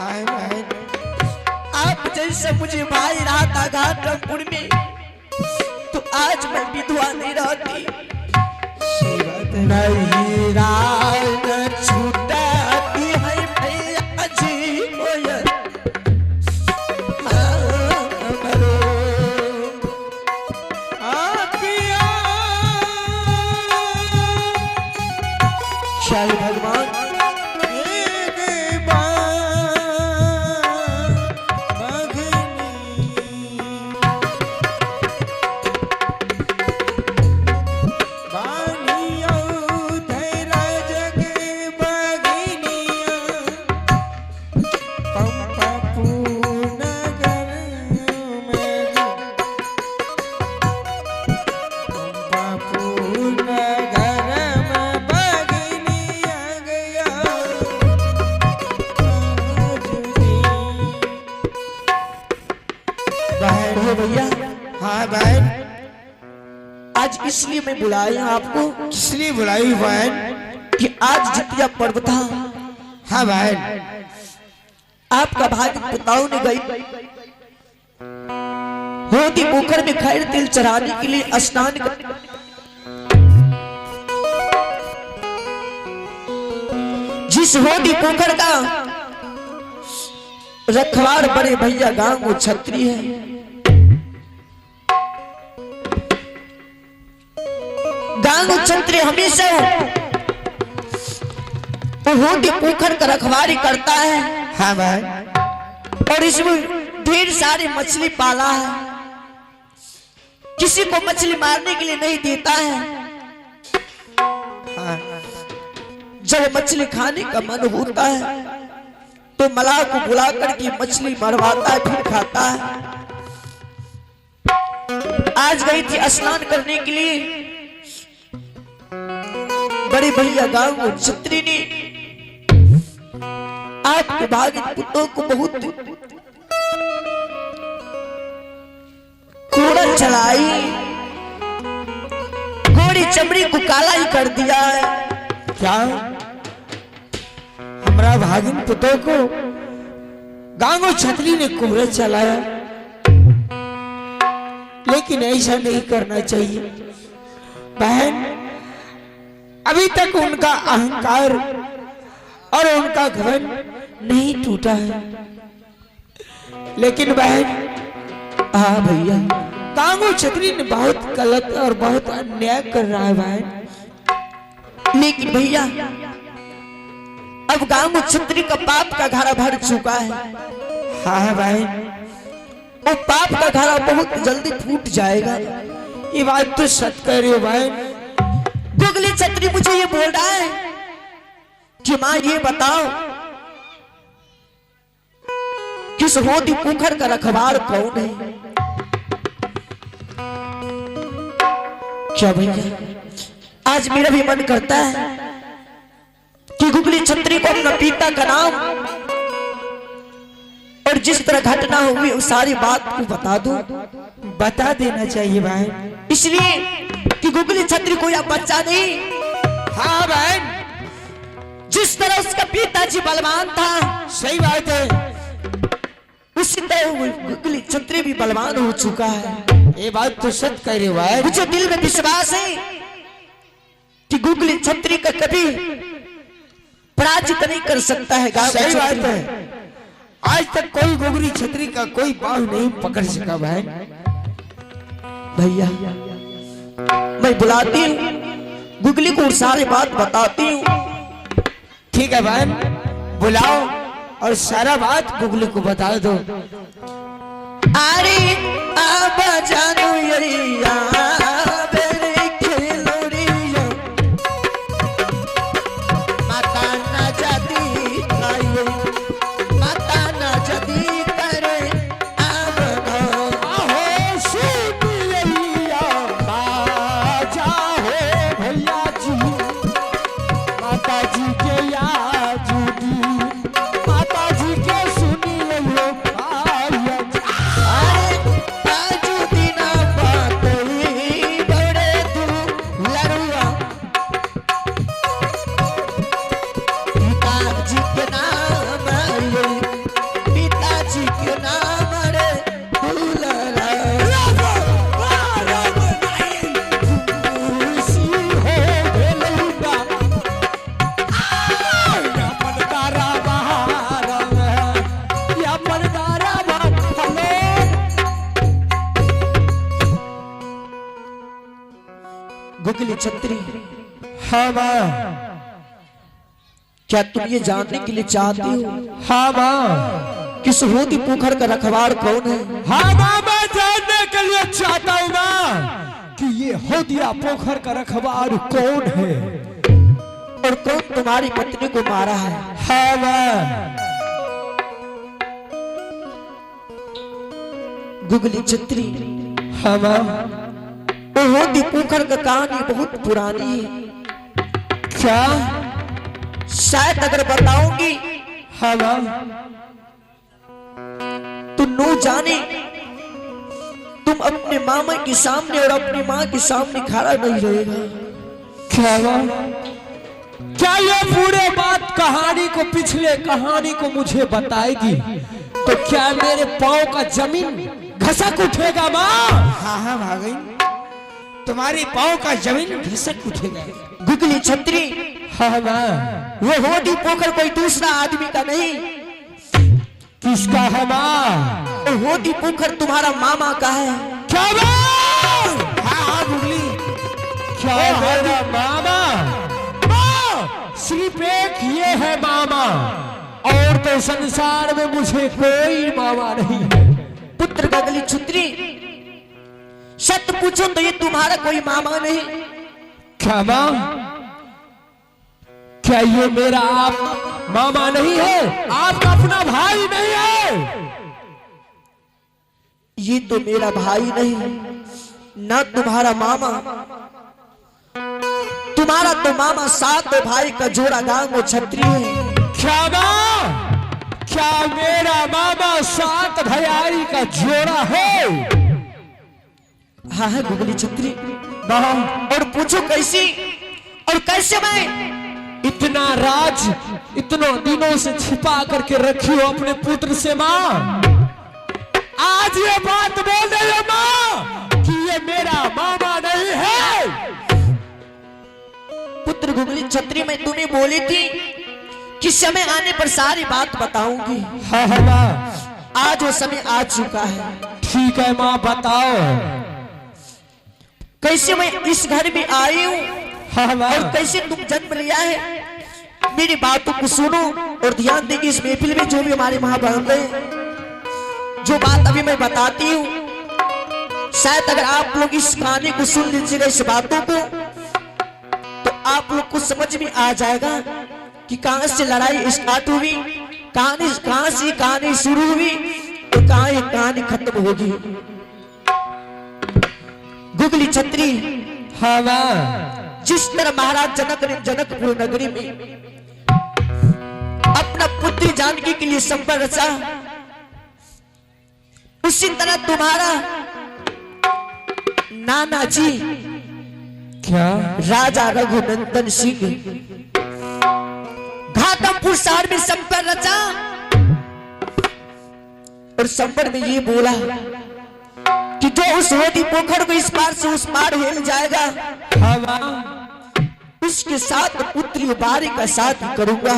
हाय भाई, आप जैसे मुझे भाई रहा था घाटमपुर में, तो आज मैं विधवा नहीं रहती। सही बात है। नहीं रात छूटाती है भैया जी कोयल, शाही भगवान भैया। हाँ बहन, आज इसलिए मैं बुलाया आपको, किसलिए बुलाई बहन? कि आज जितिया पर्व था। हाँ बहन, आपका भाग पिताओं ने गई होती पोखर में खैर तिल चढ़ाने के लिए स्नान कर, जिस होती पोखर का रखवार बड़े भैया गांव वो छत्री है। गांव छत्री हमेशा होती पोखर का रखवारी करता है। हाँ बहन, और इसमें ढेर सारी मछली पाला है, किसी को मछली मारने के लिए नहीं देता है। हाँ, जब मछली खाने का मन होता है तो मलाह को बुलाकर के मछली मरवाता है, फिर खाता है। आज गई थी स्नान करने के लिए, बड़े भैया गांव छत्री ने आपके भागिन पुत्रों को बहुत कूड़ा चलाई, गोरी चमड़ी को काला ही कर दिया है। क्या हमारा भागिन पुतों को गांगो छतरी ने कोहरे चलाया? लेकिन ऐसा नहीं करना चाहिए बहन। अभी तक उनका अहंकार और उनका घमंड नहीं टूटा है। लेकिन बहन, हाँ भैया, गांगो छतरी ने बहुत गलत और बहुत अन्याय कर रहा है बहन। लेकिन भैया अब गांव छत्री का पाप का घड़ा भर चुका है। हाँ बहन, वो पाप का घड़ा बहुत जल्दी फूट जाएगा। ये बात तो सच कह रही हो बहन। गुगली छत्री मुझे ये बोल रहा है कि मां ये बताओ किस होती पोखर का रखवार कौन है? क्या भैया, आज मेरा भी मन करता है कि गुगली छत्री को अपना पिता का नाम और जिस तरह घटना हुई उस सारी बात को बता दूं। बता देना चाहिए बहन, इसलिए कि गुगली छत्री कोई अब बच्चा नहीं। हाँ बहन, जिस तरह उसका पिताजी बलवान था, सही बात है, उसी तरह गुगली छत्री भी बलवान हो चुका है। ये बात तो सच कह रहे हो बहन। मुझे दिल में विश्वास है कि गुगली छत्री का कभी पराजित नहीं कर सकता है। सही बात है, आज तक कोई गुगली छतरी का कोई पांव नहीं पकड़ सका बहन। भैया मैं बुलाती हूँ गुगली को, सारी बात बताती हूँ। ठीक है बहन, बुलाओ और सारा बात गुगली को बता दो। अरे आबा जानू यरिया बेरे खिलोरिया, माता ना जाती खाइए, माता ना जाती करे आबा आहो सुनिया बाजा हो भैया जी, माता जी के याद माता जी के सुनी लो भैया जी। अरे आज दिना बात गुगली छत्री, हाँ माँ। क्या तुम ये जानने के लिए चाहती हो हाँ माँ। कि सुहोदी पोखर का रखवार कौन है? हाँ माँ, मैं जानने के लिए चाहता हूँ माँ कि ये होदिया पोखर का रखवार कौन है और कौन तुम्हारी पत्नी को मारा है? हाँ माँ। गुगली छत्री, हाँ माँ। होदी पोखर का कहानी बहुत पुरानी है। क्या? शायद अगर बताऊंगी हाँ माँ। तो नो जाने तुम अपने मामा के सामने और अपनी माँ के सामने खड़ा नहीं रहेगा। क्या माँ? क्या ये पूरे बात कहानी को, पिछले कहानी को मुझे बताएगी तो क्या मेरे पाँव का जमीन घसक उठेगा माँ? हाँ हाँ भागई, तुम्हारे पाँव का जमीन घिसक उठेगा। गुगली छत्री, हाँ माँ। वो होदी पोखर कोई दूसरा आदमी का नहीं। किसका है माँ? वो होदी पोखर तुम्हारा मामा का है। क्या माँ? हाँ हाँ गुगली, क्या मेरा मामा? माँ, सिर्फ एक ये है मामा, और तो संसार में मुझे कोई मामा नहीं है। पुत्र गुगली छत्री, सत्य पूछो तो ये तुम्हारा कोई मामा नहीं। क्या माँ? क्या ये मेरा आप मामा नहीं है? आपका अपना भाई नहीं है? ये तो मेरा भाई नहीं, ना तुम्हारा मामा। तुम्हारा तो मामा सात भाई का जोड़ा गांव छत्री है। क्या माँ? क्या मेरा मामा सात भैयारी का जोड़ा है? हाँ है गुगली छत्री। माँ, और पूछो कैसी और कैसे मैं इतना राज इतनों दिनों से छिपा करके रखी हो अपने पुत्र से माँ, आज ये बात बोल रही है माँ कि ये मेरा मामा नहीं है। पुत्र गुगली छत्री, मैं तुम्हें बोली थी कि समय आने पर सारी बात बताऊंगी। हाँ हाँ माँ। आज वो समय आ चुका है। ठीक है माँ, बताओ। कैसे मैं इस घर में आई हूँ हाँ माँ। और कैसे तुम जन्म लिया है, मेरी बातों को सुनो और ध्यान देंगे। इस महफिल में जो भी हमारे महाभारत है, जो बात अभी मैं बताती हूँ, शायद अगर आप लोग इस कहानी को सुन लीजिएगा, इस बातों को, तो आप लोग को समझ में आ जाएगा कि कहां से लड़ाई स्टार्ट हुई, कहां से कहानी शुरू हुई और कहां ये कहानी खत्म होगी। गुगली छत्री, हाँ माँ। जिस तरह महाराज जनक ने जनकपुर नगरी में अपना पुत्री जानकी के लिए संपर्क रचा, उसी तरह तुम्हारा नाना जी क्या? राजा रघुनंदन सिंह घाटमपुर शहर में संपर्क रचा और संपर्क में ये बोला कि जो उस होदी पोखर को इस पार से उस पार हिल जाएगा, हाँ माँ। उसके साथ पुत्री बारी का साथ करूंगा।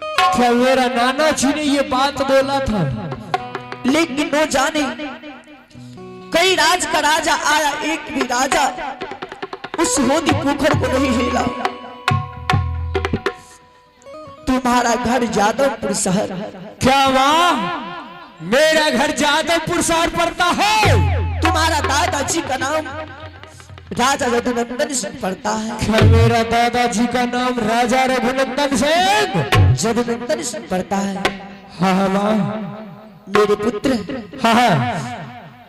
क्या मेरा नाना जी ने ये बात बोला था? लेकिन वो जाने कई राज का राजा आया, एक भी राजा उस होदी पोखर को नहीं हिला। तुम्हारा घर जादवपुर शहर। क्या माँ? मेरा घर जादवपुर शहर पड़ता है। तुम्हारा दादाजी का नाम राजा रघुनंदन सिंह पड़ता है। क्या मेरा दादाजी का नाम राजा रघुनंदन सिंह? रघुनंदन सिंह पड़ता है। हाँ माँ। मेरे पुत्र, हाँ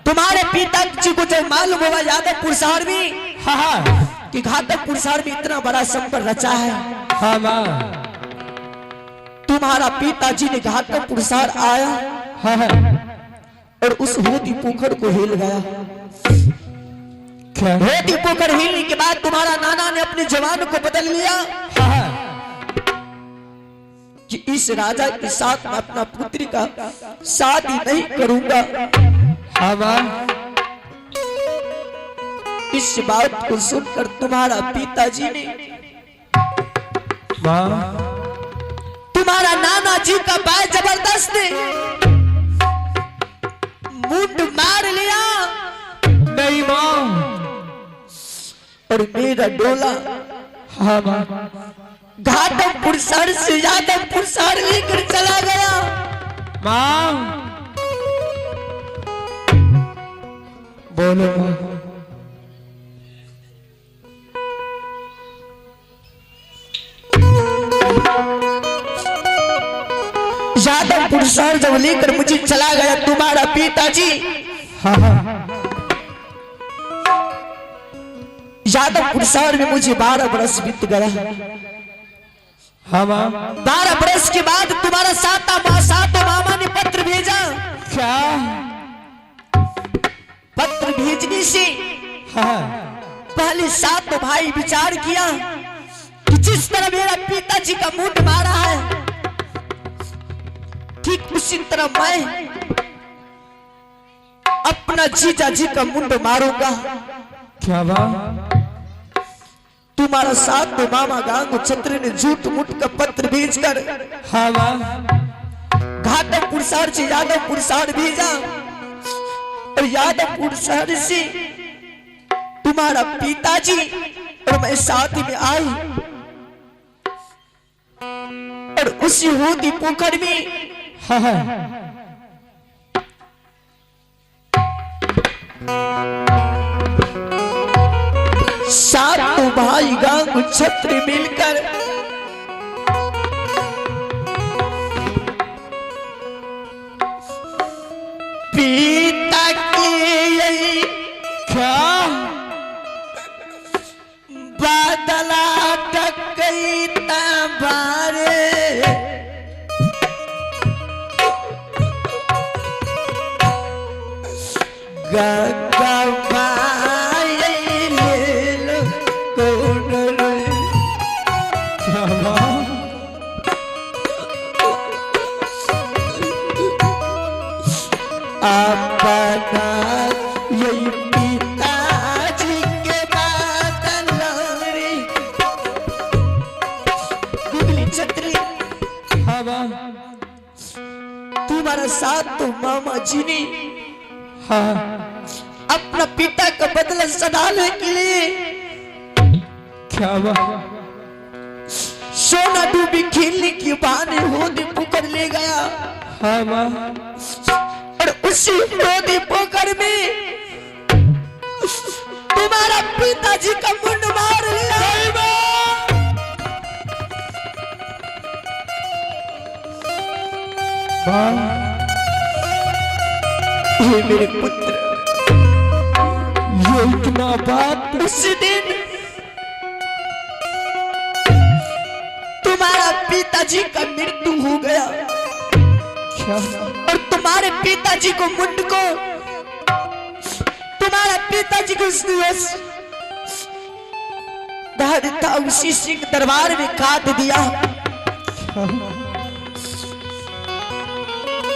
तुम्हारे पिताजी को जब मालूम हुआ यादवपुर शहर में हाँ कि घाटमपुर शहर में इतना बड़ा संपर्क रचा है, हाँ माँ। तुम्हारा पिताजी ने घाटमपुर शहर आया हाँ और उस होदी पोखर को हिल गया। क्या? होदी पोखर हिलने के बाद तुम्हारा नाना ने अपने जवान को बदल लिया हाँ कि इस राजा के साथ मैं अपना पुत्री का शादी नहीं करूंगा। हाँ माँ। इस बात को सुनकर तुम्हारा पिताजी ने माँ। तुम्हारा नाना जी का भाई जबरदस्त मुंड मार लिया नहीं माँ। और मेरा डोला हाँ माँ घाटमपुर शहर से यादवपुर शहर लेकर चला गया। माँ बोलो माँ। यादवपुर शहर जब लेकर मुझे चला गया तुम्हारा पिताजी, हाँ हाँ यादवपुर शहर में मुझे 12 बरस बीत गया। हाँ माँ 12 बरस के बाद तुम्हारा सातों मामा ने पत्र भेजा। क्या? पत्र भेजने से हाँ पहले सातों भाई विचार किया कि जिस तरह मेरा पिताजी का मुंड मारा है, ठीक उसी तरह मैं अपना जीजा जी का मुंड मारूंगा। क्या बात? तुम्हारा सातों मामा गांगू छत्री ने झूठ मूठ का पत्र भेजकर हाँ माँ घाटमपुर शहर से यादवपुर शहर भेजा, और यादवपुर शहर से तुम्हारा पिताजी और मैं साथ में आई, और उसी होदी पोखर में हाँ हाँ सातों भाई गांगू छत्री मिलकर पिता की यही क्या? बादला टकई बारे गंगा क्या बात? अपना यही पिताजी के बादल रे गुगली छत्री। हाँ माँ तुम्हारा साथ तो मामा जी ने हाँ अपना पिता का बदला सदाने के लिए क्या बात? सोना डूबी खेलने की बहाने होदी पोखर ले गया, हाँ माँ और उसी होदी पोखर में तुम्हारा पिताजी का मुंड मार लिया। माँ ये मेरे पुत्र, ये इतना बात? उस दिन तुम्हारा पिताजी का मृत्यु हो गया, क्या? और तुम्हारे पिताजी को मुंड को तुम्हारा पिताजी को था उसी सिंह दरबार में काट दिया,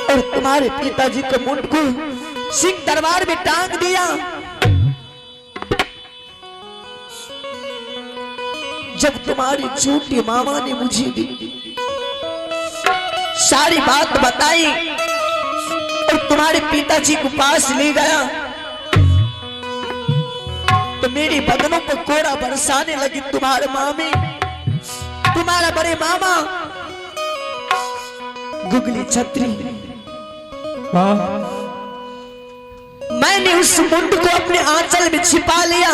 और तुम्हारे पिताजी के मुंड को सिंह दरबार में टांग दिया। जब तुम्हारी छोटी मामा ने मुझे दी सारी बात बताई और तुम्हारे पिताजी को पास ले गया, तो मेरे बदनों पर कोड़ा बरसाने लगी तुम्हारे मामी, तुम्हारा बड़े मामा गुगली छत्री। हाँ मैंने उस मुंड को अपने आंचल में छिपा लिया,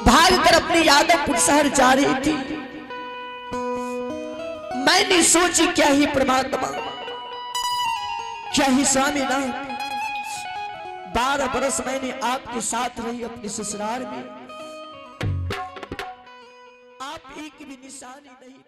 भागकर अपने यादवपुर शहर जा रही थी। मैंने सोची क्या ही परमात्मा, क्या ही स्वामीनाथ, 12 बरस मैंने आपके साथ रही अपने ससुराल में, आप एक भी निशानी नहीं